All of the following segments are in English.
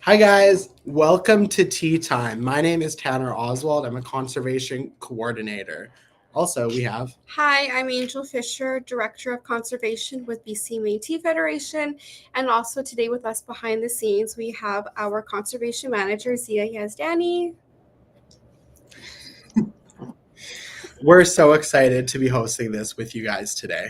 Hi, guys. Welcome to Tea Time. My name is Tanner Oswald. I'm a conservation coordinator. Also, we have. Hi, I'm Angel Fisher, Director of Conservation with BC Métis Federation. And also today with us behind the scenes, we have our Conservation Manager, Zia Yazdani. We're so excited to be hosting this with you guys today.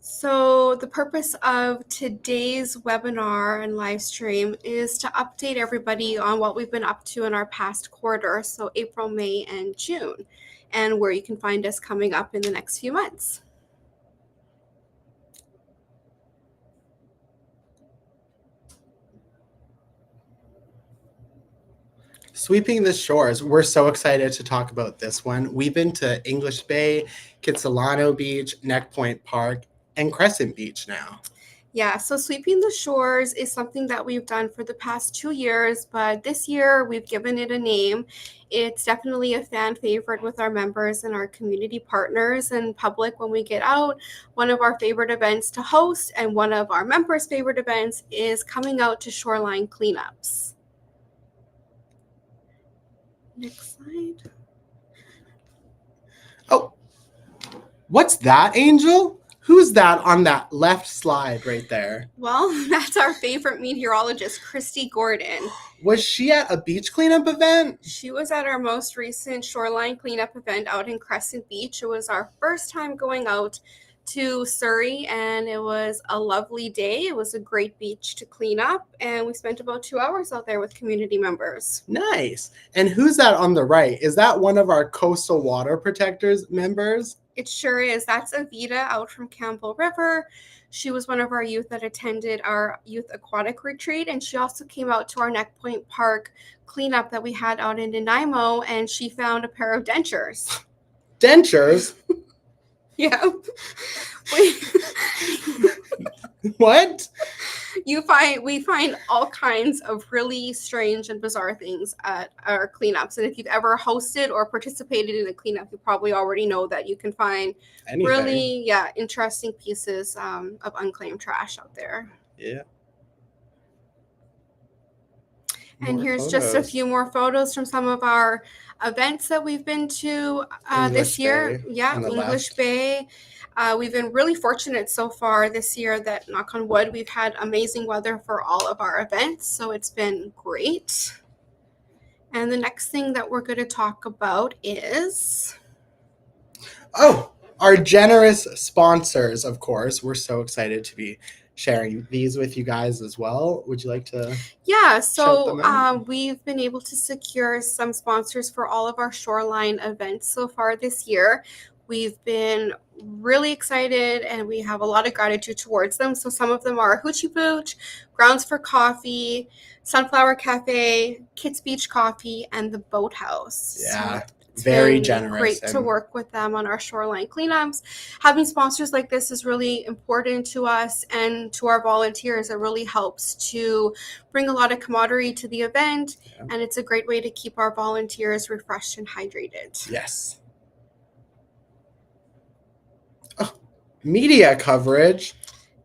So the purpose of today's webinar and live stream is to update everybody on what we've been up to in our past quarter, so April, May, and June, and where you can find us coming up in the next few months. Sweeping the shores. We're so excited to talk about this one. We've been to English Bay, Kitsilano Beach, Neck Point Park, and Crescent Beach now. Yeah, so sweeping the shores is something that we've done for the past 2 years, but this year we've given it a name. It's definitely a fan favorite with our members and our community partners and public when we get out. One of our favorite events to host and one of our members' favorite events is coming out to shoreline cleanups. Next slide. Oh, what's that, Angel? Who's that on that left slide right there? Well, that's our favorite meteorologist, Christy Gordon. Was she at a beach cleanup event? She was at our most recent shoreline cleanup event out in Crescent Beach. It was our first time going out to Surrey, and it was a lovely day. It was a great beach to clean up, and we spent about 2 hours out there with community members. Nice. And who's that on the right? Is that one of our Coastal Water Protectors members? It sure is. That's Avita out from Campbell River. She was one of our youth that attended our youth aquatic retreat, and she also came out to our Neck Point Park cleanup that we had out in Nanaimo, and she found a pair of dentures. Dentures? Yeah. What? We find all kinds of really strange and bizarre things at our cleanups. And if you've ever hosted or participated in a cleanup, you probably already know that you can find Anything. really, interesting pieces of unclaimed trash out there. Yeah. And here's just a few more photos from some of our events that we've been to this year. Bay Yeah, English Bay. We've been really fortunate so far this year that, knock on wood, we've had amazing weather for all of our events. So it's been great. And the next thing that we're going to talk about is... Oh, our generous sponsors, of course. We're so excited to be sharing these with you guys as well. Would you like to? Yeah, so we've been able to secure some sponsors for all of our shoreline events so far this year. We've been really excited and we have a lot of gratitude towards them. So some of them are Hoochie Booch, Grounds for Coffee, Sunflower Cafe, Kits Beach Coffee, and the Boathouse. Yeah. So it's very generous. Great to work with them on our shoreline cleanups. Having sponsors like this is really important to us and to our volunteers. It really helps to bring a lot of camaraderie to the event, and it's a great way to keep our volunteers refreshed and hydrated. Yes. Oh, media coverage.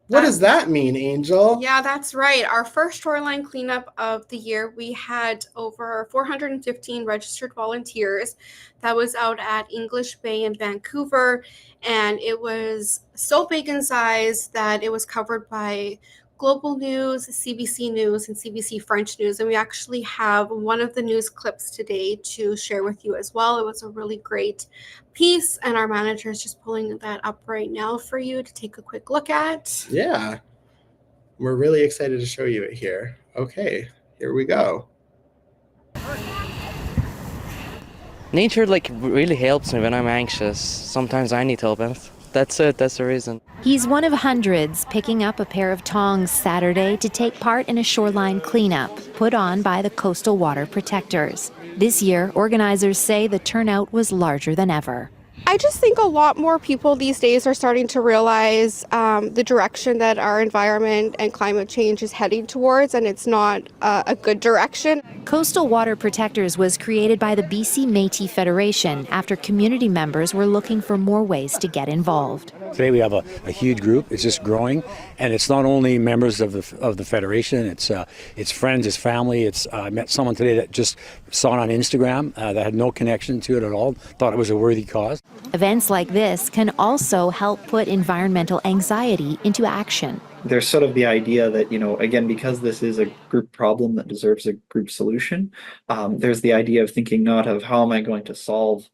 What does that mean, Angel? Yeah, that's right. Our first shoreline cleanup of the year, we had over 415 registered volunteers. That was out at English Bay in Vancouver, and it was so big in size that it was covered by Global News, CBC News, and CBC French News. And we actually have one of the news clips today to share with you as well. It was a really great piece, and our manager is just pulling that up right now for you to take a quick look at. Yeah. We're really excited to show you it here. Okay, here we go. Nature really helps me when I'm anxious. Sometimes I need help, and that's it. That's the reason. He's one of hundreds picking up a pair of tongs Saturday to take part in a shoreline cleanup put on by the Coastal Water Protectors. This year, organizers say the turnout was larger than ever. I just think a lot more people these days are starting to realize the direction that our environment and climate change is heading towards, and it's not a good direction. Coastal Water Protectors was created by the BC Métis Federation after community members were looking for more ways to get involved. Today we have a huge group. It's just growing, and it's not only members of the federation. It's friends, it's family. I met someone today that just saw it on Instagram that had no connection to it at all. Thought it was a worthy cause. Events like this can also help put environmental anxiety into action. There's sort of the idea that, again, because this is a group problem that deserves a group solution, there's the idea of thinking not of how am I going to solve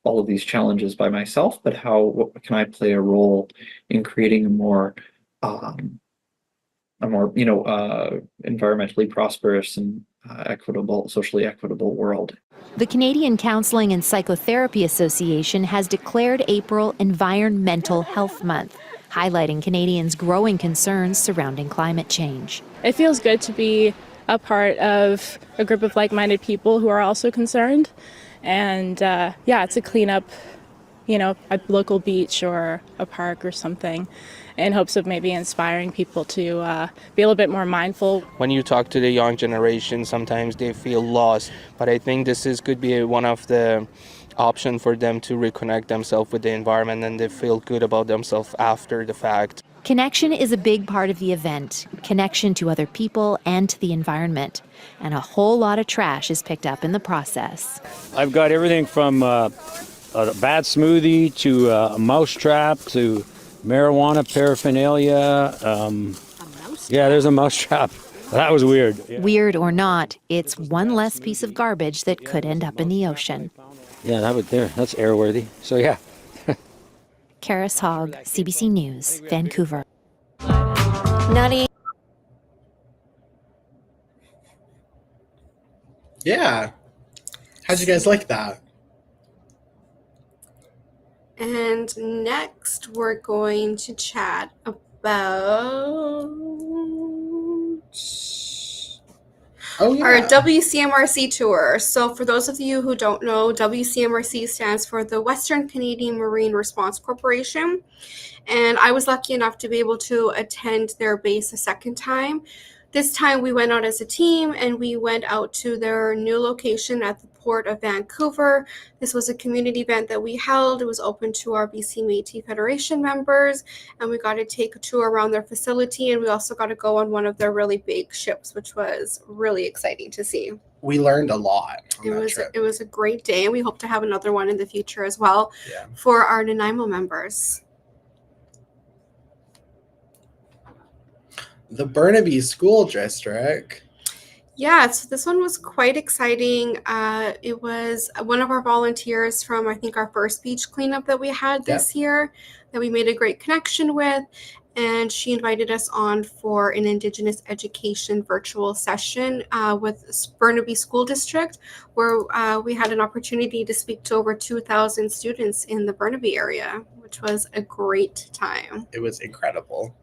all of these challenges by myself, but what can I play a role in creating a more environmentally prosperous and socially equitable world. The Canadian Counseling and Psychotherapy Association has declared April Environmental Health Month, highlighting Canadians' growing concerns surrounding climate change. It feels good to be a part of a group of like-minded people who are also concerned. And it's a cleanup, a local beach or a park or something, in hopes of maybe inspiring people to be a little bit more mindful. When you talk to the young generation, sometimes they feel lost, but I think could be one of the option for them to reconnect themselves with the environment, and they feel good about themselves after the fact. Connection is a big part of the event, connection to other people and to the environment. And a whole lot of trash is picked up in the process. I've got everything from a bad smoothie to a mouse trap to marijuana paraphernalia. There's a mouse trap. That was weird. Yeah. Weird or not, it's one less piece of garbage that could end up in the ocean. Yeah, that's airworthy. So yeah. Karis Hogg, CBC News, Vancouver. Nutty. Yeah. How'd you guys like that? And next, we're going to chat about our WCMRC tour. So for those of you who don't know, WCMRC stands for the Western Canadian Marine Response Corporation. And I was lucky enough to be able to attend their base a second time. This time we went out as a team and we went out to their new location at the Port of Vancouver. This was a community event that we held. It was open to our BC Métis Federation members, and we got to take a tour around their facility, and we also got to go on one of their really big ships, which was really exciting to see. We learned a lot on that trip. It was a great day, and we hope to have another one in the future as well for our Nanaimo members. The Burnaby School District. Yeah, so this one was quite exciting. It was one of our volunteers from, I think, our first beach cleanup that we had this year that we made a great connection with. And she invited us on for an Indigenous education virtual session with Burnaby School District, where we had an opportunity to speak to over 2,000 students in the Burnaby area, which was a great time. It was incredible.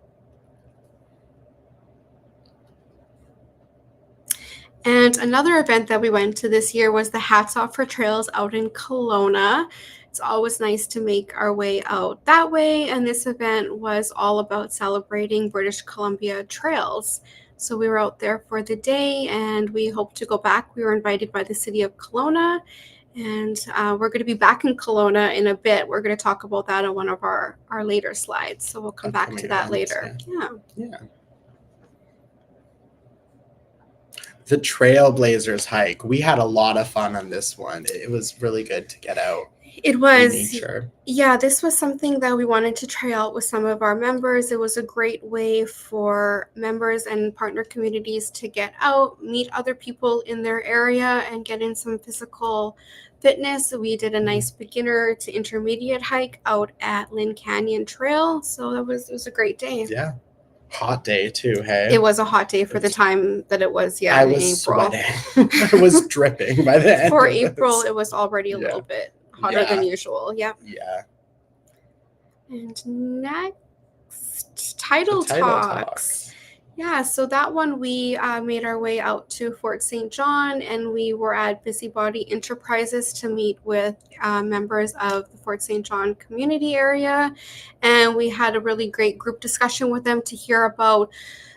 And another event that we went to this year was the Hats Off for Trails out in Kelowna. It's always nice to make our way out that way. And this event was all about celebrating British Columbia trails. So we were out there for the day and we hope to go back. We were invited by the city of Kelowna. And we're going to be back in Kelowna in a bit. We're going to talk about that on one of our later slides. So we'll come back to that later. Yeah. The Trailblazers hike. We had a lot of fun on this one. It was really good to get out. It was. In nature. Yeah, this was something that we wanted to try out with some of our members. It was a great way for members and partner communities to get out, meet other people in their area, and get in some physical fitness. We did a nice beginner to intermediate hike out at Lynn Canyon Trail. So it was a great day. Yeah. Hot day too, hey? It was a hot day for the time that it was, I was in April. Sweating. I was dripping by the end. For April, it was already a little bit hotter than usual. Yeah. And next, Tidal Talks. Yeah, so that one we made our way out to Fort St. John, and we were at Busybody Enterprises to meet with members of the Fort St. John community area. And we had a really great group discussion with them to hear about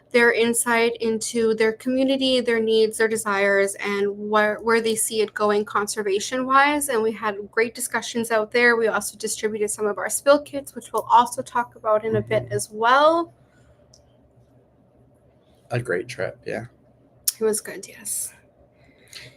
their insight into their community, their needs, their desires, and where they see it going conservation wise. And we had great discussions out there. We also distributed some of our spill kits, which we'll also talk about in a bit as well. A great trip, yeah. It was good, yes.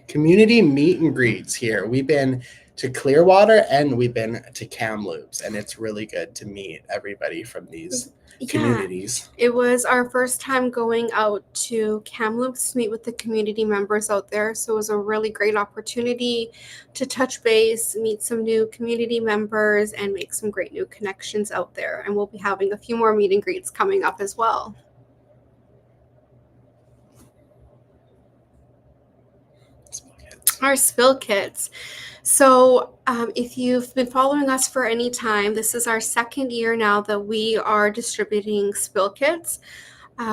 Community meet and greets here. We've been to Clearwater and we've been to Kamloops, and it's really good to meet everybody from these communities. It was our first time going out to Kamloops to meet with the community members out there. So it was a really great opportunity to touch base, meet some new community members, and make some great new connections out there. And we'll be having a few more meet and greets coming up as well. Our spill kits. So if you've been following us for any time, this is our second year now that we are distributing spill kits.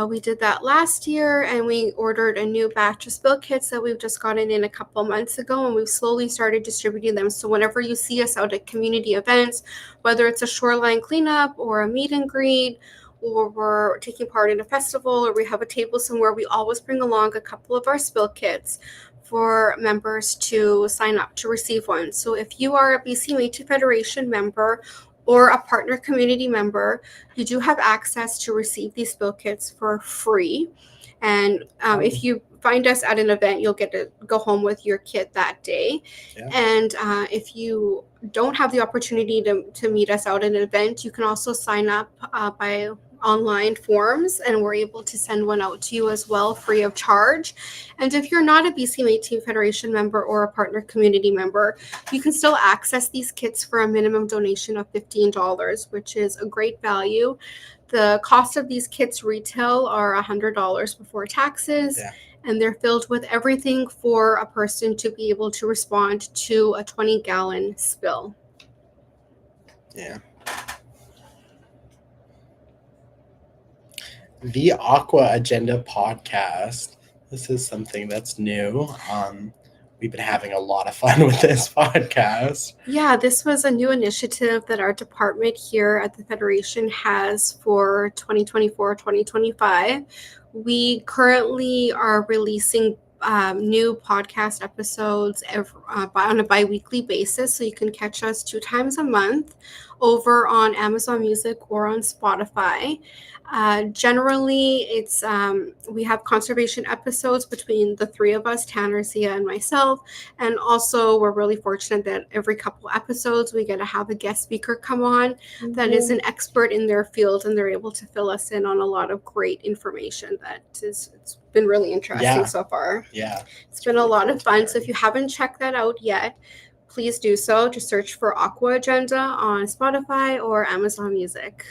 We did that last year, and we ordered a new batch of spill kits that we've just gotten in a couple months ago, and we've slowly started distributing them. So whenever you see us out at community events, whether it's a shoreline cleanup or a meet and greet, or we're taking part in a festival, or we have a table somewhere, we always bring along a couple of our spill kits for members to sign up to receive one. So if you are a BC Métis Federation member or a partner community member, you do have access to receive these spill kits for free. And if you find us at an event, you'll get to go home with your kit that day. Yeah. And if you don't have the opportunity to meet us out at an event, you can also sign up by online forms, and we're able to send one out to you as well, free of charge. And if you're not a BC Métis Federation member or a partner community member, you can still access these kits for a minimum donation of $15, which is a great value. The cost of these kits retail are $100 before taxes. Yeah. And they're filled with everything for a person to be able to respond to a 20-gallon spill. Yeah. The Aqua Agenda podcast. This is something that's new. We've been having a lot of fun with this podcast. Yeah, this was a new initiative that our department here at the Federation has for 2024-2025. We currently are releasing new podcast episodes on a bi-weekly basis, so you can catch us 2 times a month over on Amazon Music or on Spotify. Generally, it's we have conservation episodes between the 3 of us, Tanner, Zia, and myself. And also, we're really fortunate that every couple episodes we get to have a guest speaker come on that is an expert in their field, and they're able to fill us in on a lot of great information it's been really interesting so far. Yeah. It's been a lot of fun. So if you haven't checked that out yet, please do so. Just search for Aqua Agenda on Spotify or Amazon Music.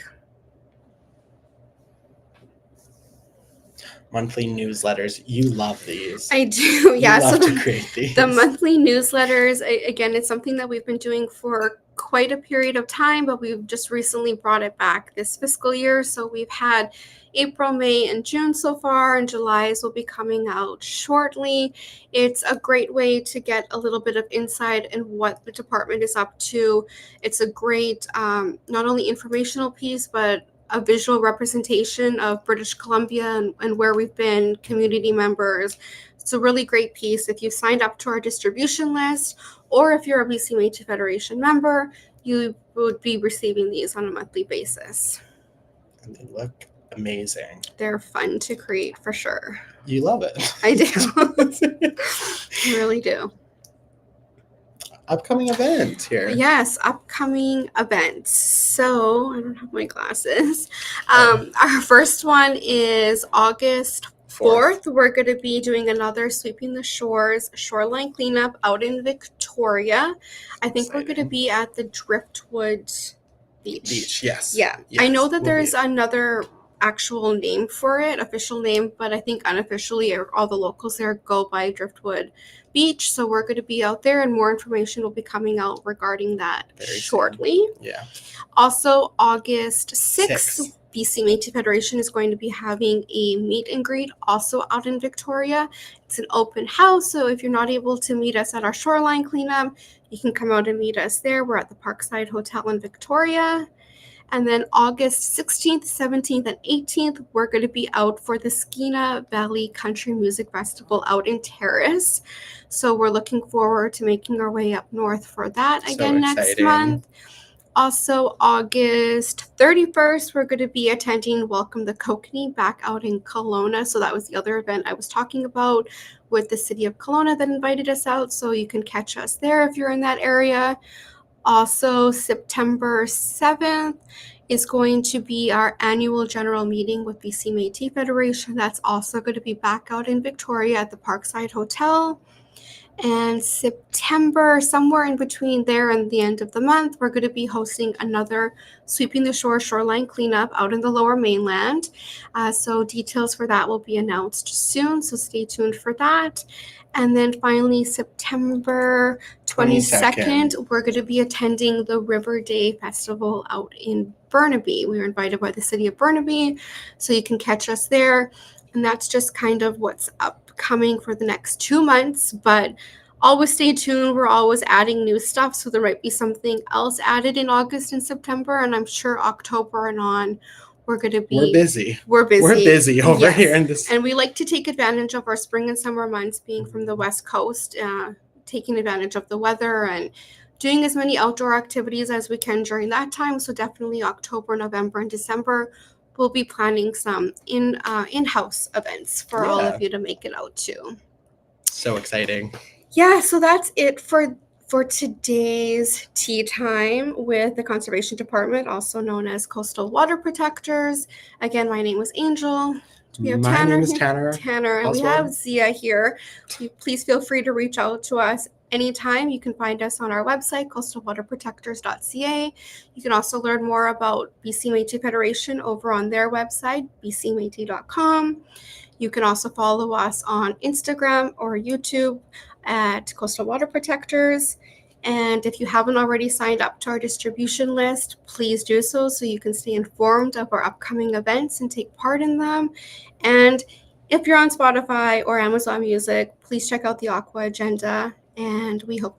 Monthly newsletters. You love these. I do, yeah. You love to create these. The monthly newsletters, again, it's something that we've been doing for quite a period of time, but we've just recently brought it back this fiscal year. So we've had April, May, and June so far, and July's will be coming out shortly. It's a great way to get a little bit of insight in what the department is up to. It's a great, not only informational piece, but a visual representation of British Columbia and where we've been, community members. It's a really great piece. If you've signed up to our distribution list, or if you're a BC Métis Federation member, you would be receiving these on a monthly basis. And they look amazing. They're fun to create for sure. You love it. I do. I really do. Upcoming events here. Yes, upcoming events. So I don't have my glasses. Our first one is August 4th. We're going to be doing another Sweeping the Shores shoreline cleanup out in Victoria. I think we're going to be at the Driftwood Beach. Yes. Yeah. I know that there's another actual name for it, official name, but I think unofficially all the locals there go by Driftwood Beach. So we're going to be out there, and more information will be coming out regarding that Very soon. shortly. Yeah. Also, August 6th, Six. BC Métis Federation is going to be having a meet and greet also out in Victoria. It's an open house, so if you're not able to meet us at our shoreline cleanup, you can come out and meet us there. We're at the Parkside Hotel in Victoria. And then August 16th, 17th, and 18th, we're going to be out for the Skeena Valley Country Music Festival out in Terrace. So we're looking forward to making our way up north for that So again next exciting. month. Also, August 31st, we're going to be attending Welcome the Kokanee back out in Kelowna. So that was the other event I was talking about with the city of Kelowna that invited us out. So you can catch us there if you're in that area. Also, September 7th is going to be our annual general meeting with BC Métis Federation. That's also going to be back out in Victoria at the Parkside Hotel. And September, somewhere in between there and the end of the month, we're going to be hosting another Sweeping the Shore shoreline cleanup out in the Lower Mainland. So details for that will be announced soon, so stay tuned for that. And then finally, September 22nd, we're going to be attending the River Day Festival out in Burnaby. We were invited by the city of Burnaby, so you can catch us there. And that's just kind of what's upcoming for the next 2 months, but always stay tuned. We're always adding new stuff, so there might be something else added in August and September, and I'm sure October and on we're going to be We're busy over Yes. here in this. And we like to take advantage of our spring and summer months, being from the West Coast, taking advantage of the weather and doing as many outdoor activities as we can during that time. So definitely October, November, and December, we'll be planning some in-house events for all of you to make it out to. So exciting. Yeah, so that's it for today's tea time with the Conservation Department, also known as Coastal Water Protectors. Again, my name was Angel. We have My Tanner name is here. Tanner. And we Oswald. have Zia here. Please feel free to reach out to us anytime. You can find us on our website, coastalwaterprotectors.ca. You can also learn more about BC Métis Federation over on their website, bcmétis.com. You can also follow us on Instagram or YouTube at Coastal Water Protectors. And if you haven't already signed up to our distribution list, please do so you can stay informed of our upcoming events and take part in them. And if you're on Spotify or Amazon Music, please check out the Aqua Agenda, and we hope